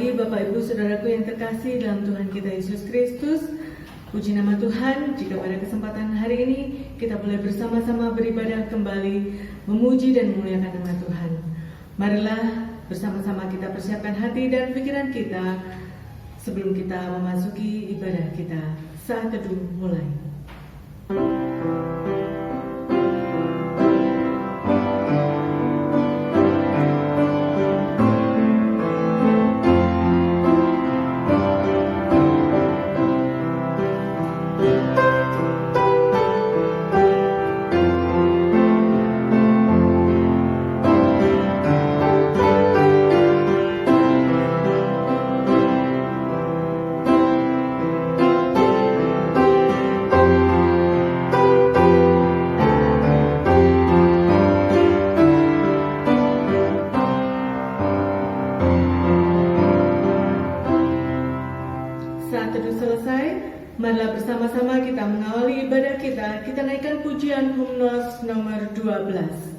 pagi Bapak Ibu Saudaraku yang terkasih dalam Tuhan kita Yesus Kristus. Puji nama Tuhan jika pada kesempatan hari ini kita boleh bersama-sama beribadah kembali, memuji dan memuliakan nama Tuhan. Marilah bersama-sama kita persiapkan hati dan pikiran kita sebelum kita memasuki ibadah kita. Saat teduh mulai. Marilah bersama-sama kita mengawali ibadah kita. Kita naikkan pujian hymnos nomor 12.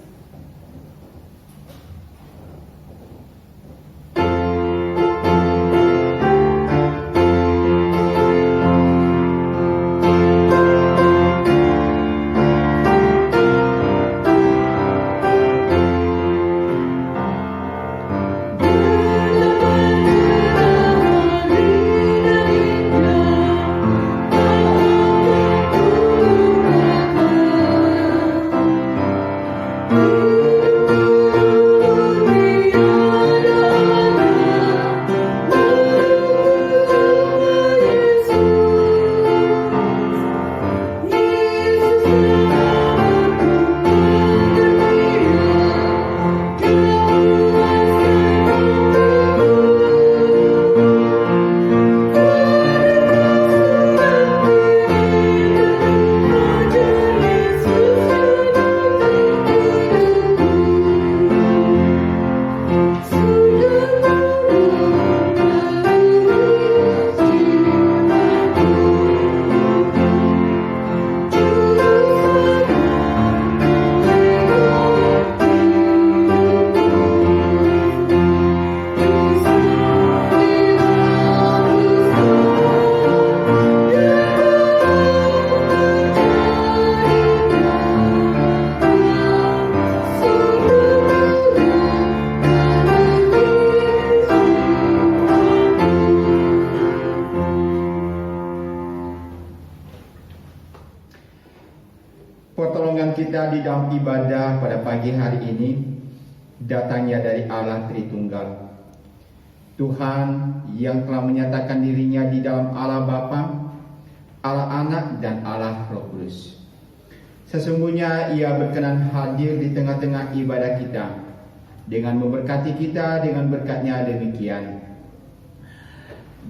Kita di dalam ibadah pada pagi hari ini datangnya dari Allah Tritunggal, Tuhan yang telah menyatakan dirinya di dalam Allah Bapa, Allah Anak dan Allah Roh Kudus. Sesungguhnya Ia berkenan hadir di tengah-tengah ibadah kita dengan memberkati kita dengan berkat-Nya demikian.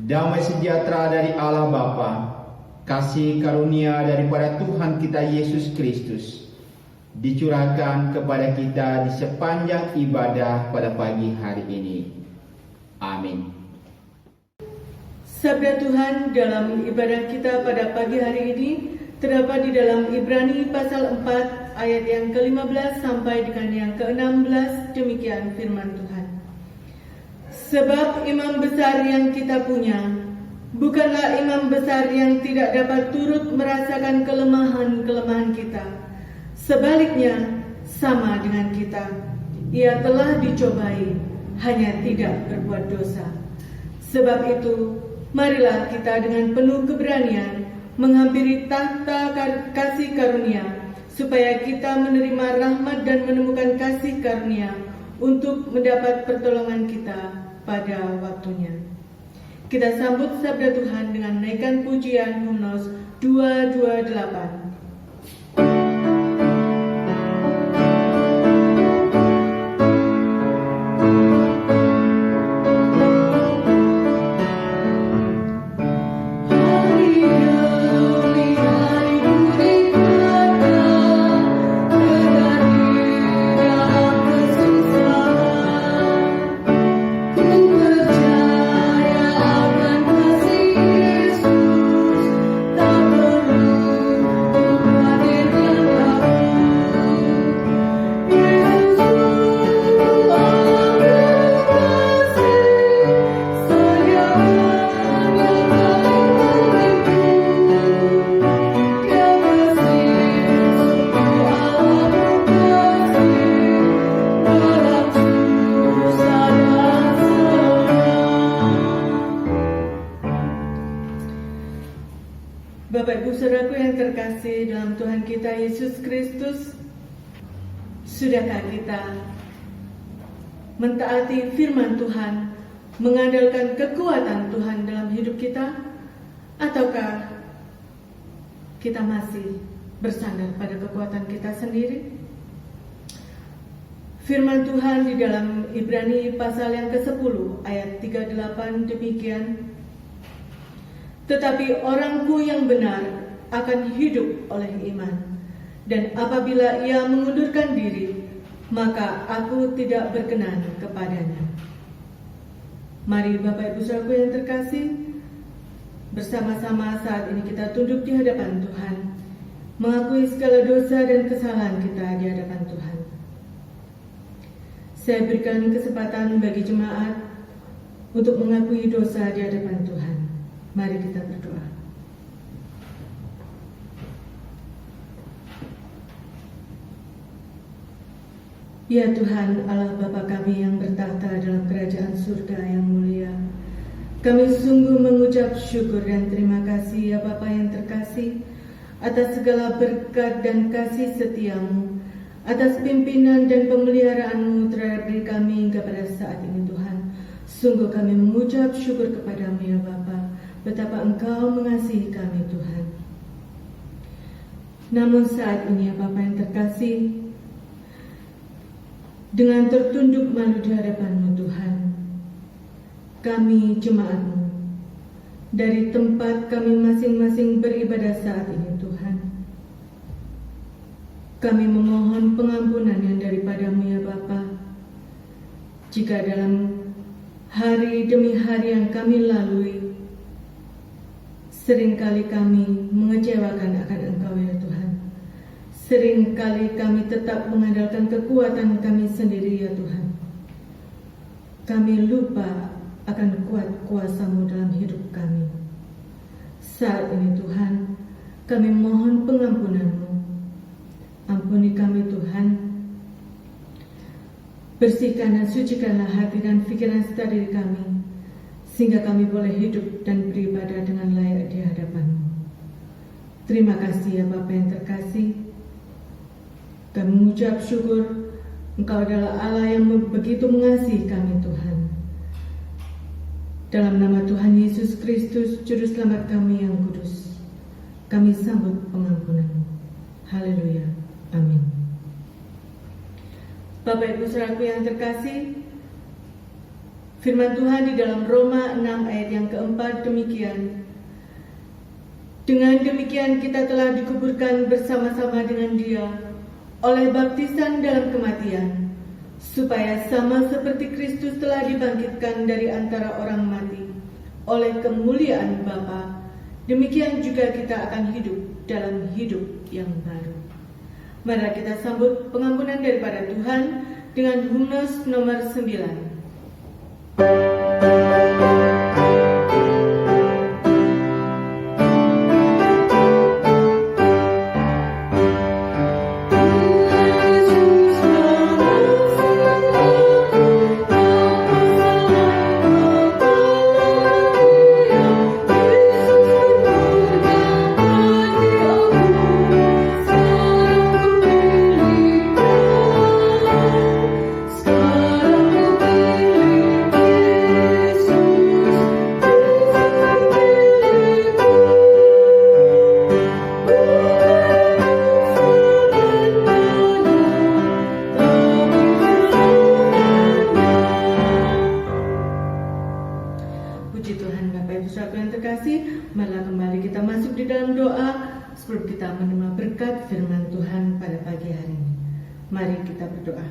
Damai sejahtera dari Allah Bapa, kasih karunia daripada Tuhan kita Yesus Kristus dicurahkan kepada kita di sepanjang ibadah pada pagi hari ini. Amin. Sabda Tuhan dalam ibadah kita pada pagi hari ini terdapat di dalam Ibrani pasal 4 ayat yang ke-15 sampai dengan yang ke-16. Demikian firman Tuhan. Sebab imam besar yang kita punya bukanlah imam besar yang tidak dapat turut merasakan kelemahan-kelemahan kita. Sebaliknya, sama dengan kita, Ia telah dicobai, hanya tidak berbuat dosa. Sebab itu, marilah kita dengan penuh keberanian menghampiri takhta kasih karunia, supaya kita menerima rahmat dan menemukan kasih karunia untuk mendapat pertolongan kita pada waktunya. Kita sambut sabda Tuhan dengan menaikkan pujian hymnos 228. Percaya akan kasih Yesus, tak perlu dalam Tuhan kita Yesus Kristus, sudahkah kita mentaati firman Tuhan, mengandalkan kekuatan Tuhan dalam hidup kita, ataukah kita masih bersandar pada kekuatan kita sendiri? Firman Tuhan di dalam Ibrani pasal yang ke-10 ayat 38 demikian, tetapi orangku yang benar akan hidup oleh iman, dan apabila ia mengundurkan diri, maka aku tidak berkenan kepadanya. Mari Bapak Ibu Saudaraku yang terkasih, bersama-sama saat ini kita tunduk di hadapan Tuhan, mengakui segala dosa dan kesalahan kita di hadapan Tuhan. Saya berikan kesempatan bagi jemaat untuk mengakui dosa di hadapan Tuhan. Mari kita berdoa. Ya Tuhan Allah Bapa kami yang bertahta dalam kerajaan surga yang mulia, kami sungguh mengucap syukur dan terima kasih ya Bapa yang terkasih atas segala berkat dan kasih setiamu, atas pimpinan dan pemeliharaanmu terhadap diri kami hingga pada saat ini Tuhan. Sungguh kami mengucap syukur kepadamu ya Bapa, betapa Engkau mengasihi kami Tuhan. Namun saat ini ya Bapa yang terkasih, dengan tertunduk malu di hadapan-Mu Tuhan, kami jemaat-Mu dari tempat kami masing-masing beribadah saat ini Tuhan, kami memohon pengampunan yang daripada-Mu ya Bapa, jika dalam hari demi hari yang kami lalui, seringkali kami mengecewakan akan Engkau ya Tuhan. Seringkali kami tetap mengandalkan kekuatan kami sendiri ya Tuhan. Kami lupa akan kuat kuasa-Mu dalam hidup kami. Saat ini Tuhan, kami mohon pengampunan-Mu. Ampuni kami Tuhan. Bersihkan dan sucikanlah hati dan pikiran serta diri kami, sehingga kami boleh hidup dan beribadah dengan layak di hadapan-Mu. Terima kasih ya Bapa yang terkasih. Kami mengucap syukur Engkau adalah Allah yang begitu mengasihi kami Tuhan. Dalam nama Tuhan Yesus Kristus, Juru Selamat kami yang kudus, kami sambut pengampunan-Mu. Haleluya. Amin. Bapak Ibu Saudaraku yang terkasih, firman Tuhan di dalam Roma 6 ayat yang keempat demikian, dengan demikian kita telah dikuburkan bersama-sama dengan Dia oleh baptisan dalam kematian, supaya sama seperti Kristus telah dibangkitkan dari antara orang mati oleh kemuliaan Bapa, demikian juga kita akan hidup dalam hidup yang baru. Mari kita sambut pengampunan daripada Tuhan dengan hymnus nomor 9. Puji Tuhan Bapak Ibu Saudara yang terkasih, marilah kembali kita masuk di dalam doa sebelum kita menerima berkat firman Tuhan pada pagi hari ini. Mari kita berdoa.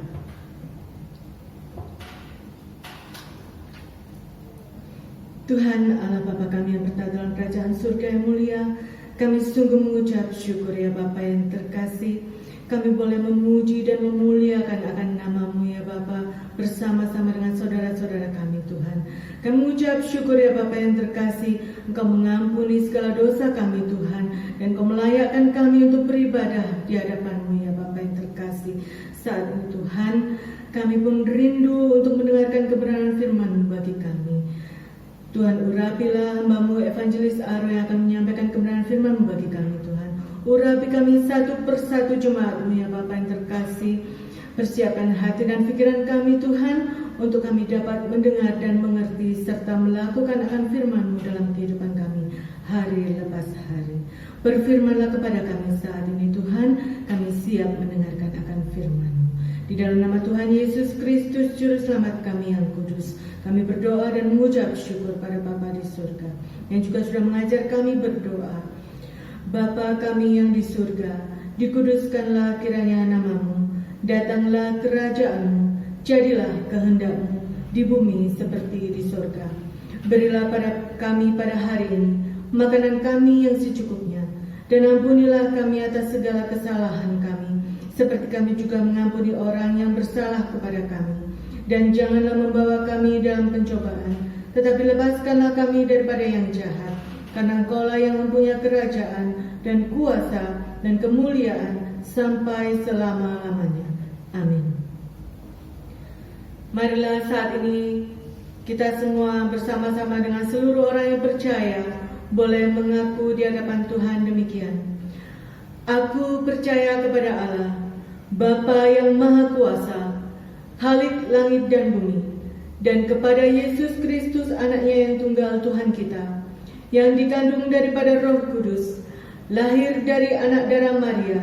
Tuhan Allah Bapa kami yang bertata dalam kerajaan surga yang mulia, kami sungguh mengucap syukur ya Bapa yang terkasih. Kami boleh memuji dan memuliakan akan nama-Mu ya Bapa bersama-sama dengan saudara-saudara kami Tuhan. Kami mengucap syukur ya Bapa yang terkasih, Engkau mengampuni segala dosa kami Tuhan, dan Engkau melayakkan kami untuk beribadah di hadapan-Mu ya Bapa yang terkasih. Saat ini Tuhan, kami pun rindu untuk mendengarkan kebenaran firman-Mu bagi kami. Tuhan urapilah hamba-Mu Evangelis Aro yang akan menyampaikan kebenaran firman-Mu bagi kami Tuhan. Urapi kami satu persatu jemaat-Mu ya Bapa yang terkasih. Persiapkan hati dan pikiran kami Tuhan, untuk kami dapat mendengar dan mengerti serta melakukan akan firman-Mu dalam kehidupan kami hari lepas hari. Berfirmanlah kepada kami saat ini Tuhan, kami siap mendengarkan akan firman-Mu. Di dalam nama Tuhan Yesus Kristus, Juru Selamat kami yang kudus, kami berdoa dan mengucap syukur pada Bapa di surga, yang juga sudah mengajar kami berdoa. Bapa kami yang di surga, dikuduskanlah kiranya nama-Mu, datanglah kerajaan-Mu, jadilah kehendak-Mu di bumi seperti di surga. Berilah pada kami pada hari ini makanan kami yang secukupnya, dan ampunilah kami atas segala kesalahan kami, seperti kami juga mengampuni orang yang bersalah kepada kami. Dan janganlah membawa kami dalam pencobaan, tetapi lepaskanlah kami daripada yang jahat. Karena Engkau-lah yang mempunyai kerajaan dan kuasa dan kemuliaan sampai selama-lamanya. Amin. Marilah saat ini kita semua bersama-sama dengan seluruh orang yang percaya boleh mengaku di hadapan Tuhan demikian. Aku percaya kepada Allah, Bapa yang Maha Kuasa, Khalik langit dan bumi, dan kepada Yesus Kristus anaknya yang tunggal Tuhan kita, yang dikandung daripada Roh Kudus, lahir dari anak darah Maria,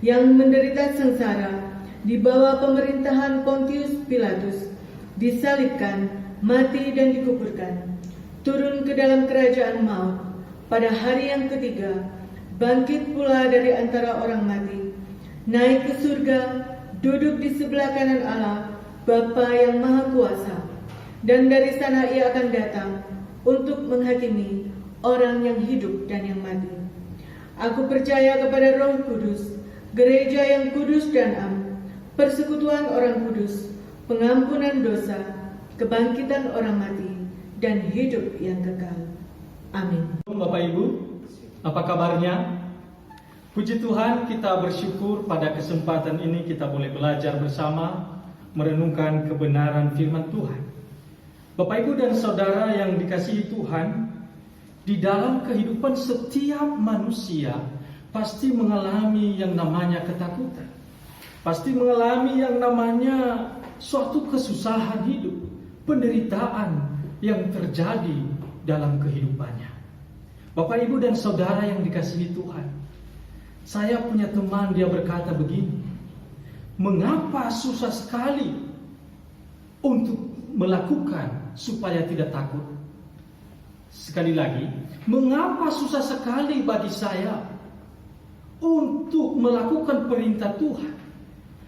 yang menderita sengsara di bawah pemerintahan Pontius Pilatus, disalibkan, mati dan dikuburkan, turun ke dalam kerajaan maut, pada hari yang ketiga bangkit pula dari antara orang mati, naik ke surga, duduk di sebelah kanan Allah, Bapa yang Maha Kuasa, dan dari sana Ia akan datang untuk menghakimi orang yang hidup dan yang mati. Aku percaya kepada Roh Kudus, gereja yang kudus dan am, persekutuan orang kudus, pengampunan dosa, kebangkitan orang mati, dan hidup yang kekal. Amin. Bapak Ibu, apa kabarnya? Puji Tuhan, kita bersyukur pada kesempatan ini kita boleh belajar bersama merenungkan kebenaran firman Tuhan. Bapak Ibu dan Saudara yang dikasihi Tuhan, di dalam kehidupan setiap manusia pasti mengalami yang namanya ketakutan. Pasti mengalami yang namanya suatu kesusahan hidup, penderitaan yang terjadi dalam kehidupannya. Bapak Ibu dan Saudara yang dikasihi Tuhan, saya punya teman, dia berkata begini, mengapa susah sekali untuk melakukan supaya tidak takut? Sekali lagi, mengapa susah sekali bagi saya untuk melakukan perintah Tuhan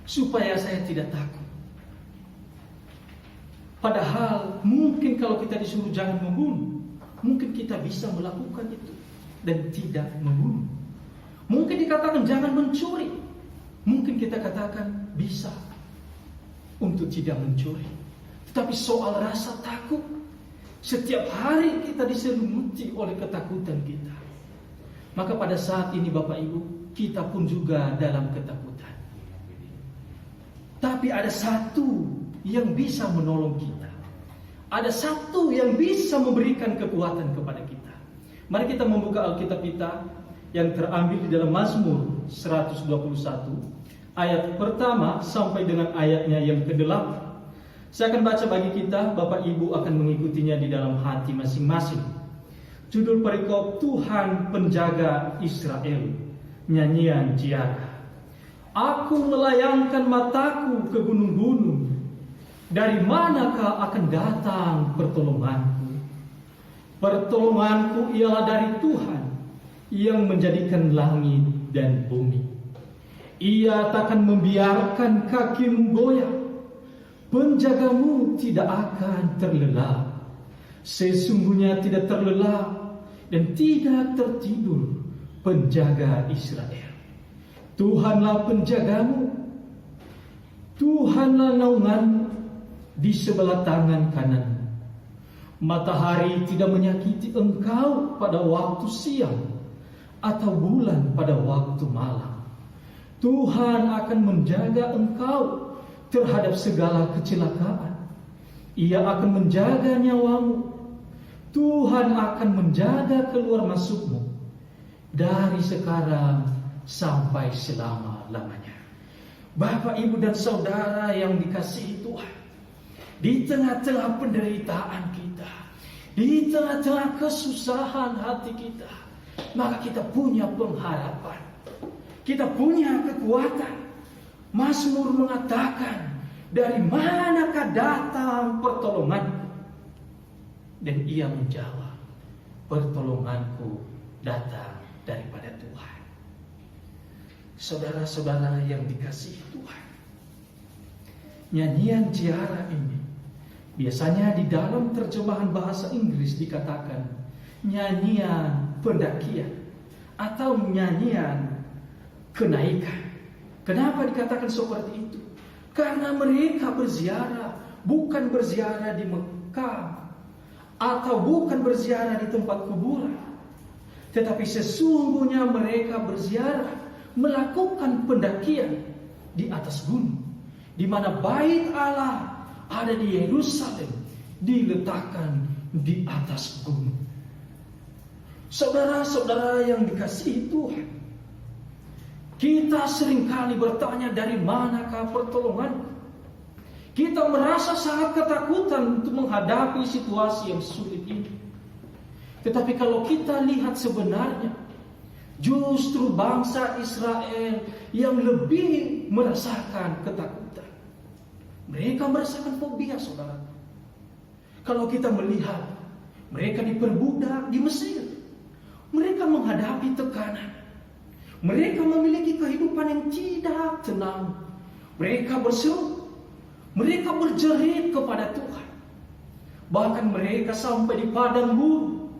supaya saya tidak takut? Padahal mungkin kalau kita disuruh jangan membunuh, mungkin kita bisa melakukan itu dan tidak membunuh. Mungkin dikatakan jangan mencuri, mungkin kita katakan bisa untuk tidak mencuri. Tetapi soal rasa takut, setiap hari kita diselimuti oleh ketakutan kita. Maka pada saat ini Bapak Ibu, kita pun juga dalam ketakutan. Tapi ada satu yang bisa menolong kita. Ada satu yang bisa memberikan kekuatan kepada kita. Mari kita membuka Alkitab kita yang terambil di dalam Mazmur 121 ayat pertama sampai dengan ayatnya yang ke-8. Saya akan baca bagi kita, Bapak Ibu akan mengikutinya di dalam hati masing-masing. Judul perikop, Tuhan Penjaga Israel, nyanyian Ziarah. Aku melayangkan mataku ke gunung-gunung, dari manakah akan datang pertolonganku? Pertolonganku ialah dari Tuhan yang menjadikan langit dan bumi. Ia takkan membiarkan kakimu goyah, penjagamu tidak akan terlelap. Sesungguhnya tidak terlelap dan tidak tertidur penjaga Israel. Tuhanlah penjagamu, Tuhanlah naunganmu di sebelah tangan kananmu. Matahari tidak menyakiti engkau pada waktu siang, atau bulan pada waktu malam. Tuhan akan menjaga engkau terhadap segala kecelakaan. Ia akan menjaga nyawamu. Tuhan akan menjaga keluar masukmu dari sekarang sampai selama-lamanya. Bapak, Ibu, dan Saudara yang dikasihi Tuhan, di tengah-tengah penderitaan kita, di tengah-tengah kesusahan hati kita, maka kita punya pengharapan, kita punya kekuatan. Mazmur mengatakan, dari manakah datang pertolonganku? Dan ia menjawab, pertolonganku datang daripada Tuhan. Saudara-saudara yang dikasihi Tuhan, nyanyian ziarah ini biasanya di dalam terjemahan bahasa Inggris dikatakan nyanyian pendakian atau nyanyian kenaikan. Kenapa dikatakan seperti itu? Karena mereka berziarah, bukan berziarah di Mekah atau bukan berziarah di tempat kuburan, tetapi sesungguhnya mereka berziarah, melakukan pendakian di atas gunung, di mana bait Allah ada di Yerusalem, diletakkan di atas gunung. Saudara-saudara yang dikasihi Tuhan, kita seringkali bertanya, dari manakah pertolongan? Kita merasa sangat ketakutan untuk menghadapi situasi yang sulit ini. Tetapi kalau kita lihat sebenarnya, justru bangsa Israel yang lebih merasakan ketakutan. Mereka merasakan fobia, saudara. Kalau kita melihat mereka diperbudak di Mesir, mereka menghadapi tekanan. Mereka memiliki kehidupan yang tidak tenang. Mereka berseru, mereka berjerit kepada Tuhan. Bahkan mereka sampai di padang gurun.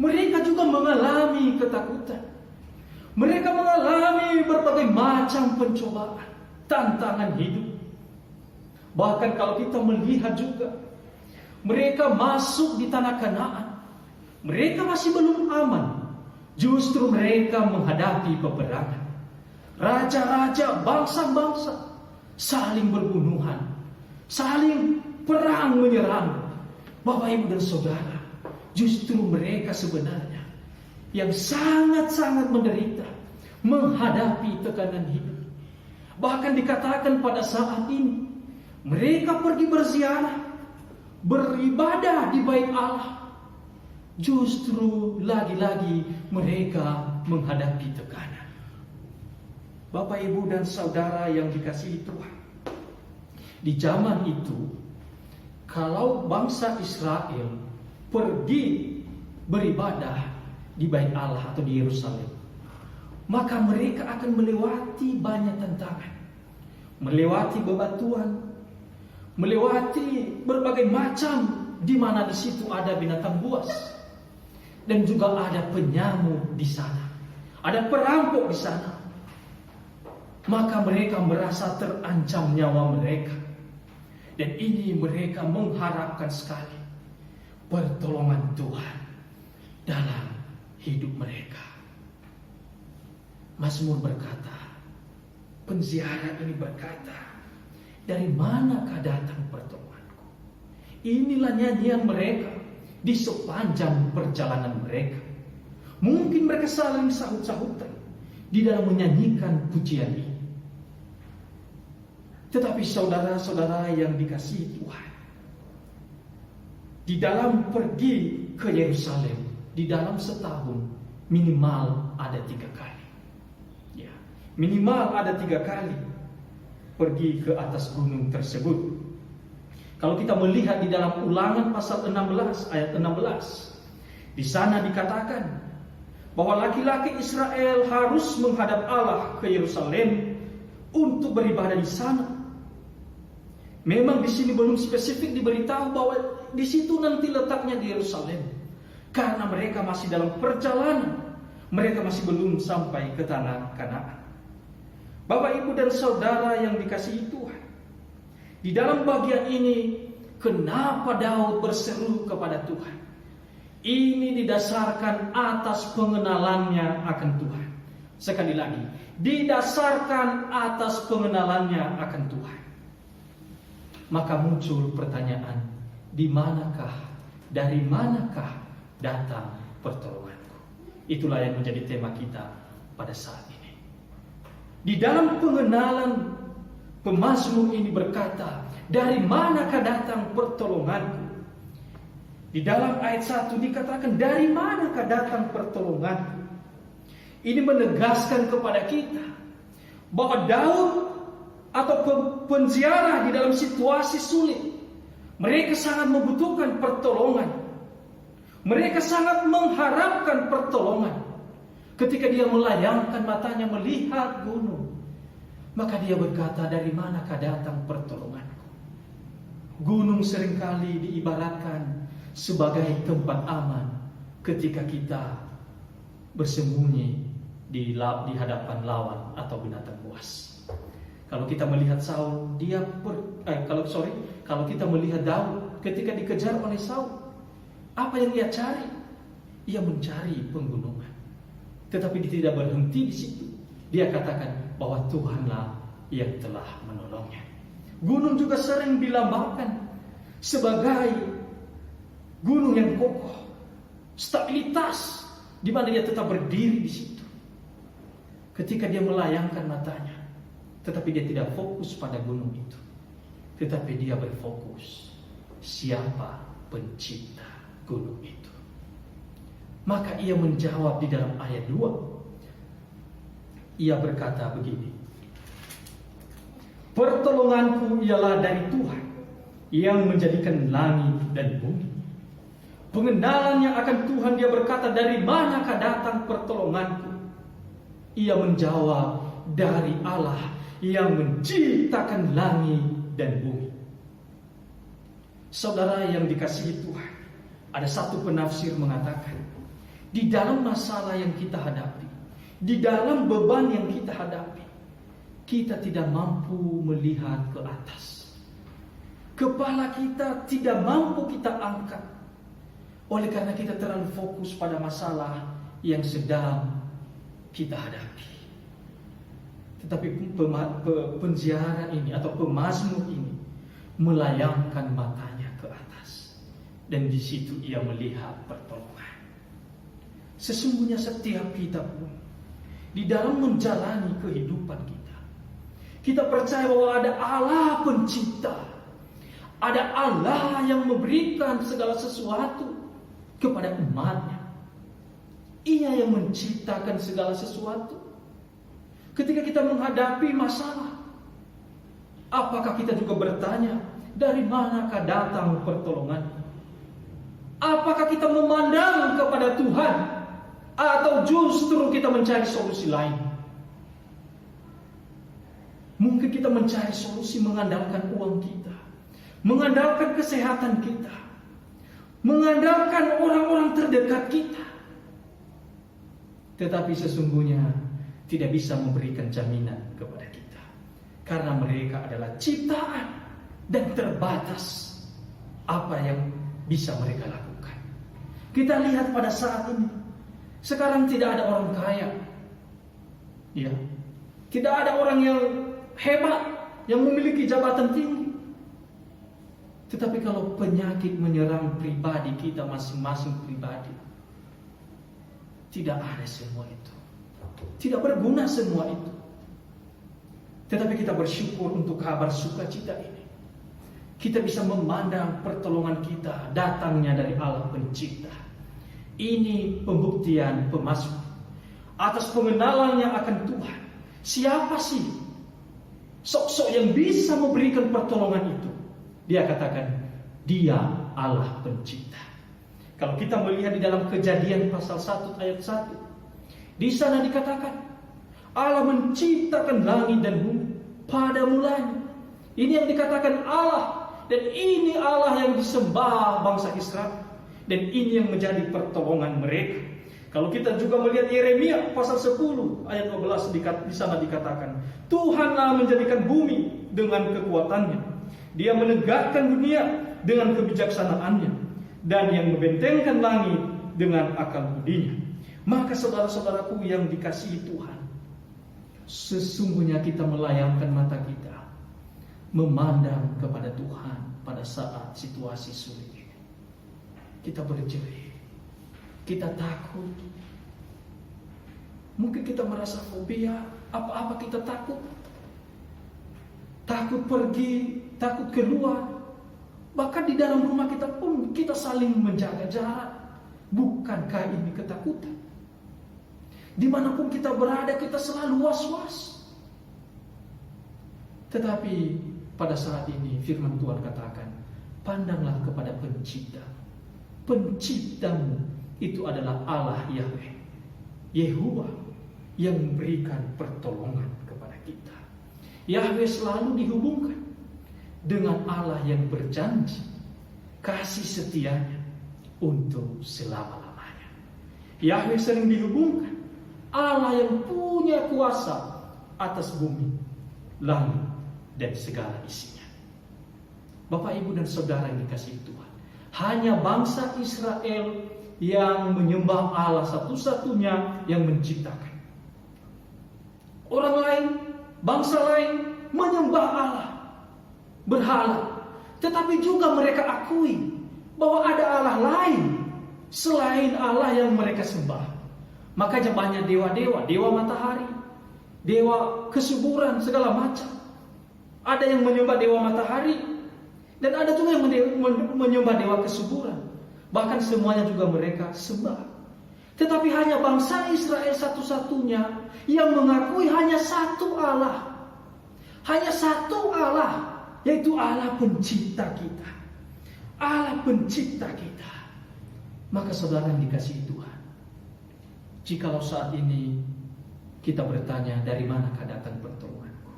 Mereka juga mengalami ketakutan. Mereka mengalami berbagai macam pencobaan, tantangan hidup. Bahkan kalau kita melihat juga, mereka masuk di tanah Kanaan, mereka masih belum aman. Justru mereka menghadapi peperangan. Raja-raja, bangsa-bangsa saling berbunuhan, saling perang menyerang. Bapak, Ibu, dan Saudara, justru mereka sebenarnya yang sangat-sangat menderita menghadapi tekanan hidup. Bahkan dikatakan pada saat ini mereka pergi berziarah, beribadah di bait Allah. Justru lagi-lagi mereka menghadapi tekanan. Bapak, Ibu, dan Saudara yang dikasihi Tuhan, di zaman itu, kalau bangsa Israel pergi beribadah di bait Allah atau di Yerusalem, maka mereka akan melewati banyak tantangan, melewati bebatuan, melewati berbagai macam, di mana di situ ada binatang buas, dan juga ada penyamuk di sana, ada perampok di sana. Maka mereka merasa terancam nyawa mereka, dan ini mereka mengharapkan sekali pertolongan Tuhan dalam hidup mereka. Mazmur berkata, penziarah ini berkata, dari manakah datang pertolonganku? Inilah nyanyian mereka di sepanjang perjalanan mereka. Mungkin mereka saling sahut-sahutan di dalam menyanyikan pujian ini. Tetapi saudara-saudara yang dikasihi Tuhan, di dalam pergi ke Yerusalem, di dalam setahun minimal ada 3 kali. Ya, minimal ada 3 kali pergi ke atas gunung tersebut. Kalau kita melihat di dalam Ulangan pasal 16 ayat 16, di sana dikatakan bahwa laki-laki Israel harus menghadap Allah ke Yerusalem untuk beribadah di sana. Memang di sini belum spesifik diberitahu bahwa di situ nanti letaknya di Yerusalem, karena mereka masih dalam perjalanan, mereka masih belum sampai ke tanah Kanaan. Bapak, Ibu, dan Saudara yang dikasihi Tuhan, di dalam bagian ini, kenapa Daud berseru kepada Tuhan? Ini didasarkan atas pengenalannya akan Tuhan. Sekali lagi, didasarkan atas pengenalannya akan Tuhan. Maka muncul pertanyaan, di manakah, dari manakah datang pertolonganku? Itulah yang menjadi tema kita pada saat ini. Di dalam pengenalan pemazmur ini berkata, dari manakah datang pertolonganku? Di dalam ayat 1 dikatakan, dari manakah datang pertolonganku? Ini menegaskan kepada kita bahwa Daud atau penziarah di dalam situasi sulit, mereka sangat membutuhkan pertolongan. Mereka sangat mengharapkan pertolongan. Ketika dia melayangkan matanya melihat gunung, maka dia berkata, dari manakah datang pertolonganku? Gunung seringkali diibaratkan sebagai tempat aman ketika kita bersembunyi di hadapan lawan atau binatang buas. Kalau kita melihat Saul, kalau kita melihat Daud ketika dikejar oleh Saul, apa yang dia cari? Ia mencari penggunungan. Tetapi dia tidak berhenti di situ. Dia katakan bahwa Tuhanlah yang telah menolongnya. Gunung juga sering dilambangkan sebagai gunung yang kokoh, stabilitas, di mana dia tetap berdiri di situ. Ketika dia melayangkan matanya, tetapi dia tidak fokus pada gunung itu, tetapi dia berfokus siapa pencipta gunung itu. Maka ia menjawab di dalam ayat 2. Ia berkata begini, pertolonganku ialah dari Tuhan yang menjadikan langit dan bumi. Pengenalannya akan Tuhan, dia berkata, dari manakah datang pertolonganku? Ia menjawab, dari Allah yang menciptakan langit dan bumi. Saudara yang dikasihi Tuhan, ada satu penafsir mengatakan, di dalam masalah yang kita hadapi, di dalam beban yang kita hadapi, kita tidak mampu melihat ke atas. Kepala kita tidak mampu kita angkat, oleh karena kita terlalu fokus pada masalah yang sedang kita hadapi. Tetapi penziarah ini atau pemazmur ini melayangkan matanya ke atas, dan di situ ia melihat pertolongan. Sesungguhnya setiap kita pun di dalam menjalani kehidupan kita percaya bahwa ada Allah pencipta, ada Allah yang memberikan segala sesuatu kepada umatnya. Ia yang menciptakan segala sesuatu. Ketika kita menghadapi masalah, apakah kita juga bertanya, dari manakah datang pertolongan? Apakah kita memandang kepada Tuhan, atau justru kita mencari solusi lain? Mungkin kita mencari solusi mengandalkan uang kita, mengandalkan kesehatan kita, mengandalkan orang-orang terdekat kita. Tetapi sesungguhnya tidak bisa memberikan jaminan kepada kita, karena mereka adalah ciptaan dan terbatas apa yang bisa mereka lakukan. Kita lihat pada saat ini, sekarang tidak ada orang kaya, ya, tidak ada orang yang hebat, yang memiliki jabatan tinggi. Tetapi kalau penyakit menyerang pribadi kita masing-masing pribadi, tidak ada semua itu, tidak berguna semua itu. Tetapi kita bersyukur untuk kabar sukacita ini. Kita bisa memandang pertolongan kita datangnya dari Allah pencipta. Ini pembuktian pemazmur atas pengenalannya akan Tuhan. Siapa sih sosok yang bisa memberikan pertolongan itu? Dia katakan, dia Allah pencipta. Kalau kita melihat di dalam Kejadian pasal 1 ayat 1, di sana dikatakan Allah menciptakan langit dan bumi pada mulanya. Ini yang dikatakan Allah, dan ini Allah yang disembah bangsa Israel, dan ini yang menjadi pertolongan mereka. Kalau kita juga melihat Yeremia pasal 10 ayat 12, di sana dikatakan, Tuhanlah menjadikan bumi dengan kekuatannya, Dia menegakkan dunia dengan kebijaksanaannya, dan yang membentengkan langit dengan akal budinya. Maka saudara-saudaraku yang dikasihi Tuhan, sesungguhnya kita melayangkan mata kita, memandang kepada Tuhan pada saat situasi sulit ini. Kita berjerit, kita takut, mungkin kita merasa fobia, Apa-apa kita takut. Takut pergi, takut keluar. Bahkan di dalam rumah kita pun kita saling menjaga jarak. Bukankah ini ketakutan? Dimanapun kita berada, kita selalu was-was. Tetapi pada saat ini firman Tuhan katakan, pandanglah kepada pencipta. Penciptamu itu adalah Allah Yahweh, Yehuwa, yang memberikan pertolongan kepada kita. Yahweh selalu dihubungkan dengan Allah yang berjanji kasih setianya untuk selama-lamanya. Yahweh sering dihubungkan Allah yang punya kuasa atas bumi, langit, dan segala isinya. Bapak, Ibu, dan Saudara yang dikasihi Tuhan, hanya bangsa Israel yang menyembah Allah satu-satunya yang menciptakan. Orang lain, bangsa lain menyembah Allah berhala, tetapi juga mereka akui bahwa ada Allah lain selain Allah yang mereka sembah. Makanya banyak dewa-dewa, dewa matahari, dewa kesuburan, segala macam. Ada yang menyembah dewa matahari, dan ada juga yang menyembah dewa kesuburan. Bahkan semuanya juga mereka sembah. Tetapi hanya bangsa Israel satu-satunya yang mengakui hanya satu Allah. Hanya satu Allah, yaitu Allah pencipta kita. Allah pencipta kita. Maka saudara yang dikasihi Tuhan, jikalau saat ini kita bertanya, dari manakah datang pertolonganku?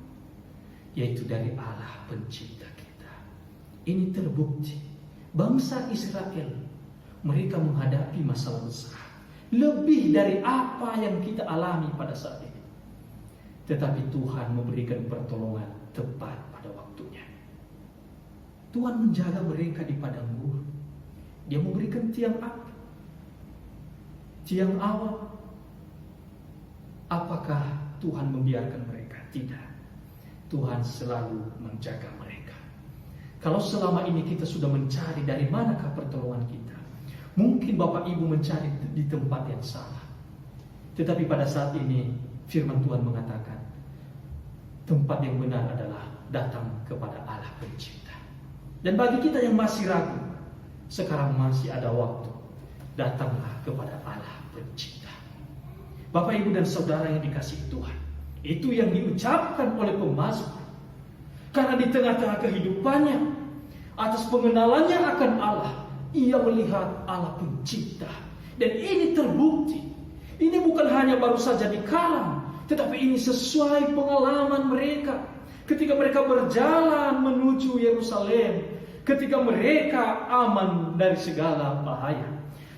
Yaitu dari Allah pencipta kita. Ini terbukti bangsa Israel, mereka menghadapi masalah besar, lebih dari apa yang kita alami pada saat ini. Tetapi Tuhan memberikan pertolongan tepat pada waktunya. Tuhan menjaga mereka di padang gurun. Dia memberikan tiang api, tiang awan. Apakah Tuhan membiarkan mereka? Tidak. Tuhan selalu menjaga mereka. Kalau selama ini kita sudah mencari dari manakah pertolongan kita, mungkin Bapak Ibu mencari di tempat yang salah. Tetapi pada saat ini firman Tuhan mengatakan, tempat yang benar adalah datang kepada Allah pencipta. Dan bagi kita yang masih ragu, sekarang masih ada waktu. Datanglah kepada Allah pencipta. Bapak, Ibu, dan Saudara yang dikasihi Tuhan, itu yang diucapkan oleh pemazmur. Karena di tengah-tengah kehidupannya, atas pengenalannya akan Allah, ia melihat Allah pencipta. Dan ini terbukti. Ini bukan hanya baru saja dikalam, tetapi ini sesuai pengalaman mereka ketika mereka berjalan menuju Yerusalem, ketika mereka aman dari segala bahaya.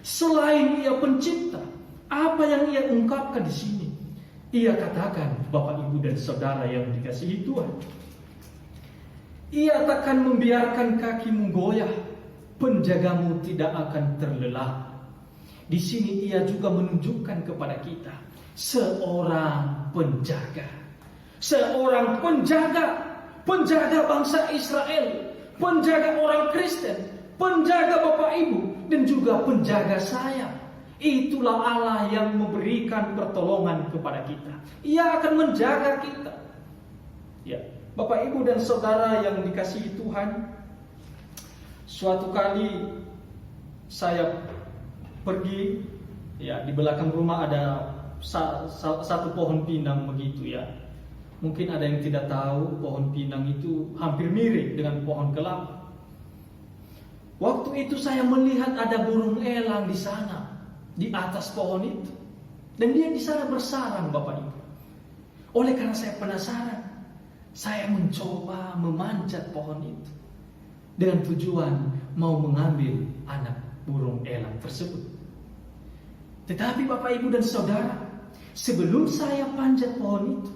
Selain ia pencipta, apa yang ia ungkapkan di sini? Ia katakan, Bapak, Ibu, dan Saudara yang dikasihi Tuhan, ia takkan membiarkan kakimu goyah, penjagamu tidak akan terlelah. Di sini ia juga menunjukkan kepada kita seorang penjaga. Seorang penjaga, penjaga bangsa Israel, penjaga orang Kristen, penjaga Bapak Ibu, dan juga penjaga saya. Itulah Allah yang memberikan pertolongan kepada kita. Ia akan menjaga kita. Ya, Bapak, Ibu, dan Saudara yang dikasihi Tuhan, suatu kali saya pergi, ya, di belakang rumah ada satu pohon pinang begitu, ya. Mungkin ada yang tidak tahu, pohon pinang itu hampir mirip dengan pohon kelapa. Waktu itu saya melihat ada burung elang di sana, di atas pohon itu, dan dia di sana bersarang, Bapak Ibu. Oleh karena saya penasaran, saya mencoba memanjat pohon itu dengan tujuan mau mengambil anak burung elang tersebut. Tetapi Bapak, Ibu, dan Saudara, sebelum saya panjat pohon itu,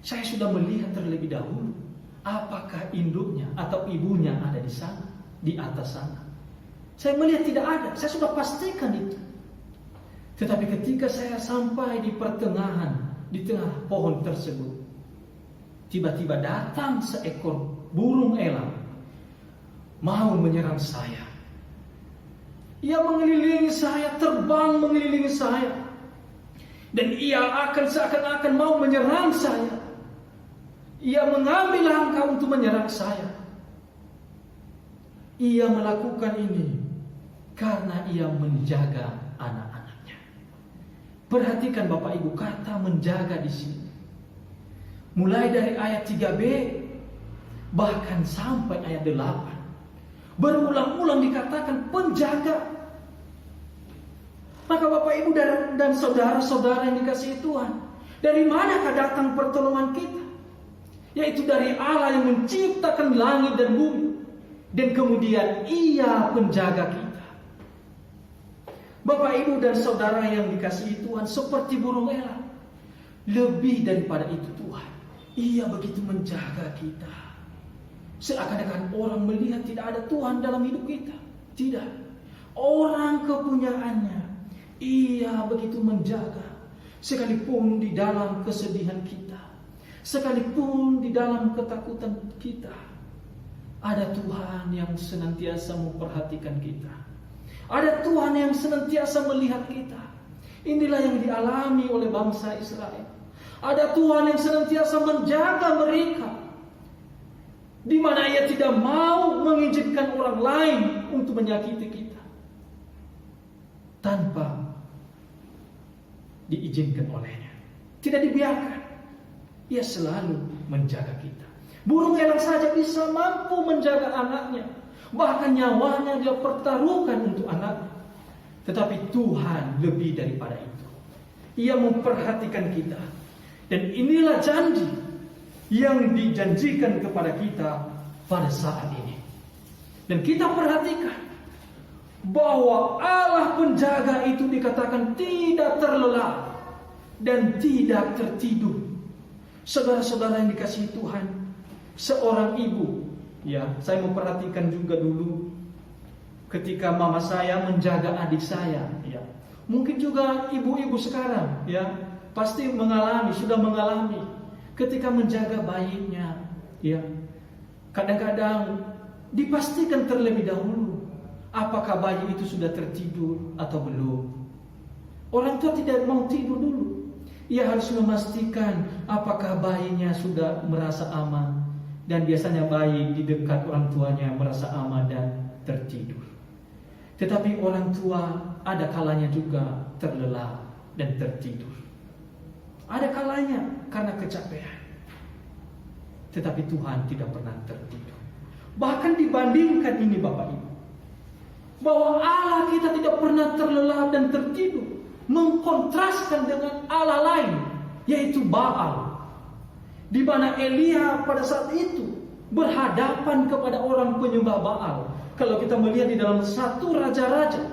saya sudah melihat terlebih dahulu apakah induknya atau ibunya ada di sana, di atas sana. Saya melihat tidak ada, saya sudah pastikan itu. Tetapi ketika saya sampai di pertengahan, di tengah pohon tersebut, tiba-tiba datang seekor burung elang mau menyerang saya. Ia mengelilingi saya, terbang mengelilingi saya. Dan ia akan seakan-akan mau menyerang saya. Ia mengambil langkah untuk menyerang saya. Ia melakukan ini karena ia menjaga anak-anaknya. Perhatikan Bapak Ibu kata menjaga di sini. Mulai dari ayat 3b bahkan sampai ayat 8. Berulang-ulang dikatakan penjaga. Maka Bapak Ibu dan saudara-saudara yang dikasihi Tuhan, dari manakah datang pertolongan kita? Yaitu dari Allah yang menciptakan langit dan bumi. Dan kemudian ia penjaga kita. Bapak Ibu dan saudara yang dikasihi Tuhan, seperti burung elang. Lebih daripada itu Tuhan, ia begitu menjaga kita. Seakan-akan orang melihat tidak ada Tuhan dalam hidup kita. Tidak. Orang kepunyaannya, ia begitu menjaga. Sekalipun di dalam kesedihan kita, sekalipun di dalam ketakutan kita, ada Tuhan yang senantiasa memperhatikan kita. Ada Tuhan yang senantiasa melihat kita. Inilah yang dialami oleh bangsa Israel. Ada Tuhan yang senantiasa menjaga mereka, di mana ia tidak mau mengizinkan orang lain untuk menyakiti kita tanpa diizinkan olehnya. Tidak dibiarkan. Ia selalu menjaga kita. Burung elang saja bisa mampu menjaga anaknya. Bahkan nyawanya dia pertaruhkan untuk anaknya. Tetapi Tuhan lebih daripada itu. Ia memperhatikan kita. Dan inilah janji yang dijanjikan kepada kita pada saat ini. Dan kita perhatikan bahwa Allah penjaga itu dikatakan tidak terlelap dan tidak tertidur. Saudara-saudara yang dikasihi Tuhan, seorang ibu, ya, saya memperhatikan juga dulu ketika mama saya menjaga adik saya, ya. Mungkin juga ibu-ibu sekarang, ya, pasti sudah mengalami ketika menjaga bayinya, ya. Kadang-kadang dipastikan terlebih dahulu apakah bayi itu sudah tertidur atau belum. Orang tua tidak mau tidur dulu. Ia harus memastikan apakah bayinya sudah merasa aman. Dan biasanya bayi di dekat orang tuanya merasa aman dan tertidur. Tetapi orang tua ada kalanya juga terlelap dan tertidur. Ada kalanya karena kecapean. Tetapi Tuhan tidak pernah tertidur. Bahkan dibandingkan ini Bapak Ibu, bahwa Allah kita tidak pernah terlelap dan tertidur, mengkontraskan dengan Allah lain, yaitu Baal. Di mana Elia pada saat itu berhadapan kepada orang penyembah Baal. Kalau kita melihat di dalam 1 Raja-Raja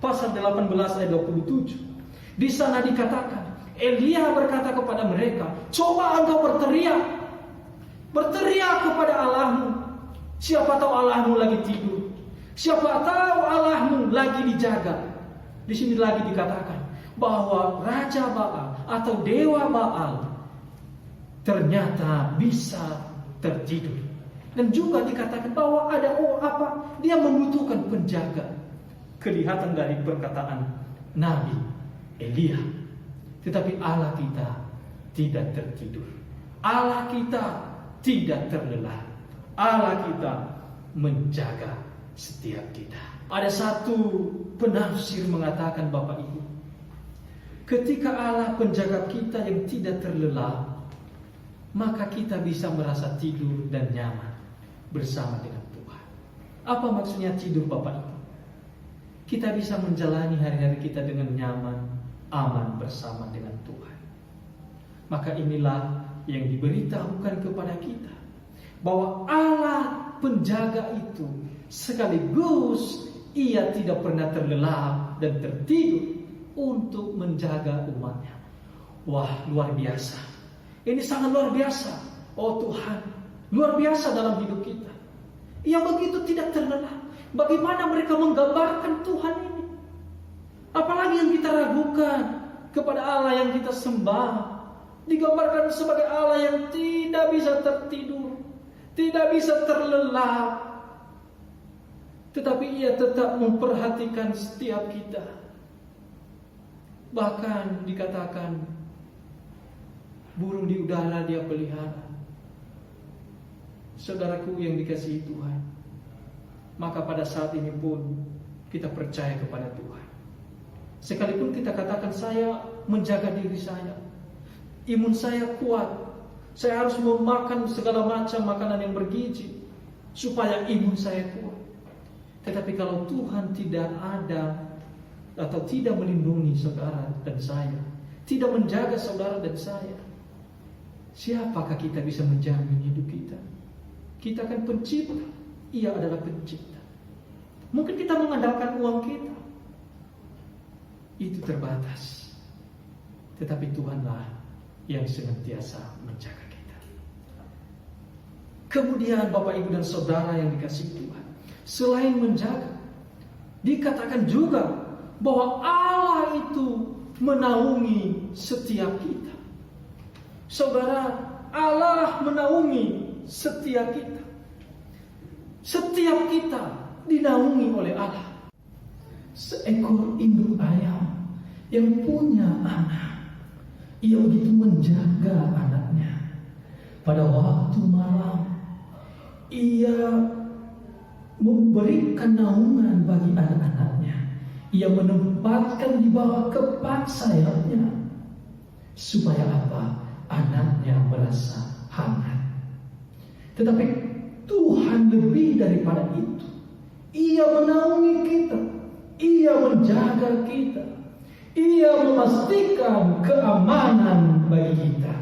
pasal 18 ayat 27, di sana dikatakan Elia berkata kepada mereka, coba engkau berteriak kepada Allahmu. Siapa tahu Allahmu lagi tidur, siapa tahu Allahmu lagi dijaga. Di sini lagi dikatakan bahwa Raja Baal atau Dewa Baal ternyata bisa tertidur. Dan juga dikatakan bahwa ada dia membutuhkan penjaga. Kelihatan dari perkataan Nabi Elia. Tetapi Allah kita tidak tertidur. Allah kita tidak terlelap. Allah kita menjaga setiap kita. Ada satu penafsir mengatakan Bapak Ibu, ketika Allah penjaga kita yang tidak terlelap, maka kita bisa merasa tidur dan nyaman bersama dengan Tuhan. Apa maksudnya tidur Bapak Ibu? Kita bisa menjalani hari-hari kita dengan nyaman, aman bersama dengan Tuhan. Maka inilah yang diberitahukan kepada kita, bahwa Allah penjaga itu sekaligus ia tidak pernah terlelap dan tertidur untuk menjaga umatnya. Wah, luar biasa. Ini sangat luar biasa. Oh Tuhan, luar biasa dalam hidup kita. Ia begitu tidak terlelap. Bagaimana mereka menggambarkan Tuhan ini? Apalagi yang kita ragukan kepada Allah yang kita sembah, digambarkan sebagai Allah yang tidak bisa tertidur, tidak bisa terlelap, tetapi ia tetap memperhatikan setiap kita. Bahkan dikatakan burung di udara dia pelihara. Saudaraku yang dikasihi Tuhan, maka pada saat ini pun kita percaya kepada Tuhan. Sekalipun kita katakan saya menjaga diri saya, imun saya kuat, saya harus memakan segala macam makanan yang bergizi supaya imun saya kuat. Tetapi kalau Tuhan tidak ada atau tidak melindungi saudara dan saya, tidak menjaga saudara dan saya, siapakah kita bisa menjamin hidup kita? Kita kan pencipta, Ia adalah pencipta. Mungkin kita mengandalkan uang kita, itu terbatas. Tetapi Tuhanlah yang senantiasa menjaga kita. Kemudian Bapak, Ibu, dan Saudara yang dikasihi Tuhan, selain menjaga, dikatakan juga bahwa Allah itu menaungi setiap kita. Saudara, Allah menaungi setiap kita. Setiap kita dinaungi oleh Allah. Seekor induk ayam yang punya anak, ia begitu menjaga anaknya. Pada waktu malam, ia memberikan naungan bagi anak-anaknya. Ia menempatkan di bawah kepak sayapnya. Supaya apa? Anaknya merasa hangat. Tetapi Tuhan lebih daripada itu. Ia menaungi kita, Ia menjaga kita, Ia memastikan keamanan bagi kita.